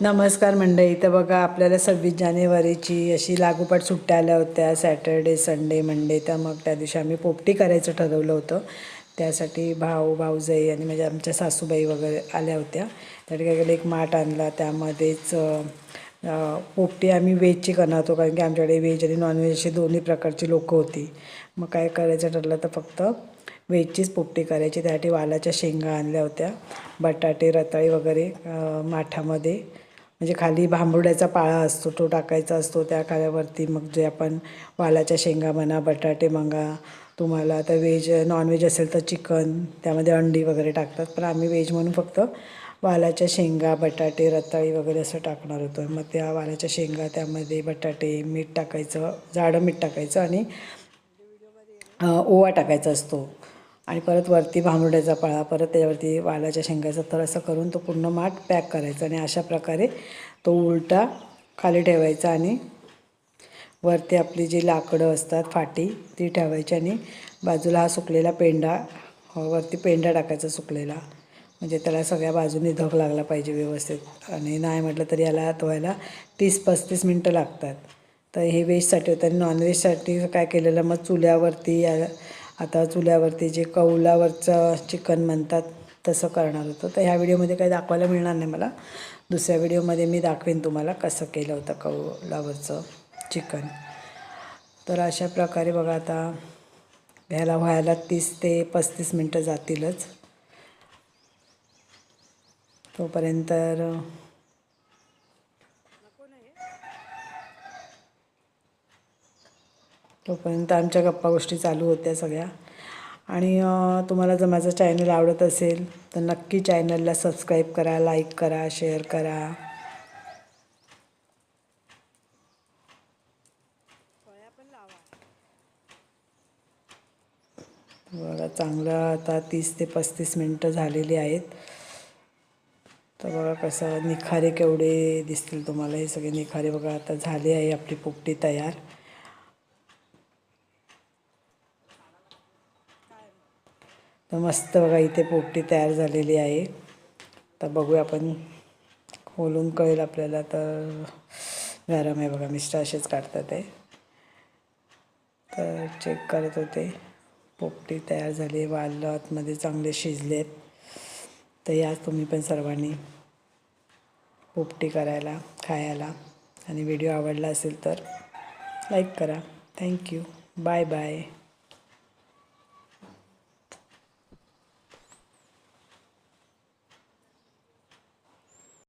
नमस्कार मंडळी. तर बघा आपल्याला 26 जानेवारीची अशी लागोपाठ सुट्ट्या आल्या होत्या, सॅटर्डे संडे मंडे. तर मग त्या दिवशी आम्ही पोपटी करायचं ठरवलं होतं. त्यासाठी भाऊजाई आणि म्हणजे आमच्या सासूबाई वगैरे आल्या होत्या. त्यासाठी काय केलं, एक माठ आणला, त्यामध्येच पोपटी आम्ही व्हेजची करणार होतो, कारण की आमच्याकडे व्हेज आणि नॉनव्हेज अशी दोन्ही प्रकारची लोकं होती. मग काय करायचं ठरलं तर फक्त व्हेजचीच पोपटी करायची. त्यासाठी वालाच्या शेंगा आणल्या होत्या, बटाटे रताळी वगैरे माठामध्ये, म्हणजे खाली भांबरुड्याचा पाळा असतो तो टाकायचा असतो. त्या खाल्यावरती मग जे आपण वालाच्या शेंगा म्हणा, बटाटे म्हणा, तुम्हाला आता व्हेज नॉनव्हेज असेल तर चिकन, त्यामध्ये अंडी वगैरे टाकतात, पण आम्ही व्हेज म्हणून फक्त वालाच्या शेंगा, बटाटे रताळी वगैरे असं टाकणार होतो. मग त्या वालाच्या शेंगा, त्यामध्ये बटाटे, मीठ टाकायचं, जाडं मीठ टाकायचं आणि ओवा टाकायचा असतो, आणि परत वरती भांबरुड्याचा पाळा, परत त्याच्यावरती वालाच्या शेंगाचा तर असं करून तो पूर्ण माठ पॅक करायचा. आणि अशा प्रकारे तो उलटा खाली ठेवायचा आणि वरती आपली जी लाकडं असतात फाटी ती ठेवायची, आणि बाजूला हा सुकलेला पेंडा, वरती पेंडा टाकायचा सुकलेला, म्हणजे त्याला सगळ्या बाजूनी धग लागला पाहिजे व्यवस्थित. आणि नाही म्हटलं तरी याला धुवायला 30-35 मिनटं लागतात. तर हे व्हेजसाठी होतं. आणि नॉनव्हेजसाठी काय केलेलं, मग चुल्यावरती आता चुल्यावरती जे कौलावरचं चिकन म्हणतात तसं करणार होतं. तर ह्या व्हिडिओमध्ये काही दाखवायला मिळणार नाही मला. दुसऱ्या व्हिडिओमध्ये मी दाखवेन तुम्हाला कसं केलं होतं कौलावरचं चिकन. तर अशा प्रकारे बघा, आता ह्याला व्हायला 30 ते 35 मिनटं जातीलच. तोपर्यंत आमच्या गप्पा गोष्टी चालू होत्या सगळ्या. आणि तुम्हाला जर माझं चॅनल आवडत असेल तर नक्की चॅनलला सबस्क्राईब करा, लाईक करा, शेअर करा. बघा, चांगलं आता 30 ते 35 मिनटं झालेली आहेत. तर बघा कसं निखारे केवढे दिसतील तुम्हाला, हे सगळे निखारे बघा. आता झाली आहे आपली पोपटी तयार. तर मस्त बघा, इथे पोपटी तयार झालेली आहे. तर बघूया आपण, खोलून कळेल आपल्याला. तर गरम आहे बघा, मिस्टर असेच काढतात आहे. तर चेक करत होते. पोपटी तयार झाली, वाल आतमध्ये चांगले शिजलेत. तर या तुम्ही पण सर्वांनी पोपटी करायला, खायला. आणि व्हिडिओ आवडला असेल तर लाईक करा. थँक्यू. Bye bye.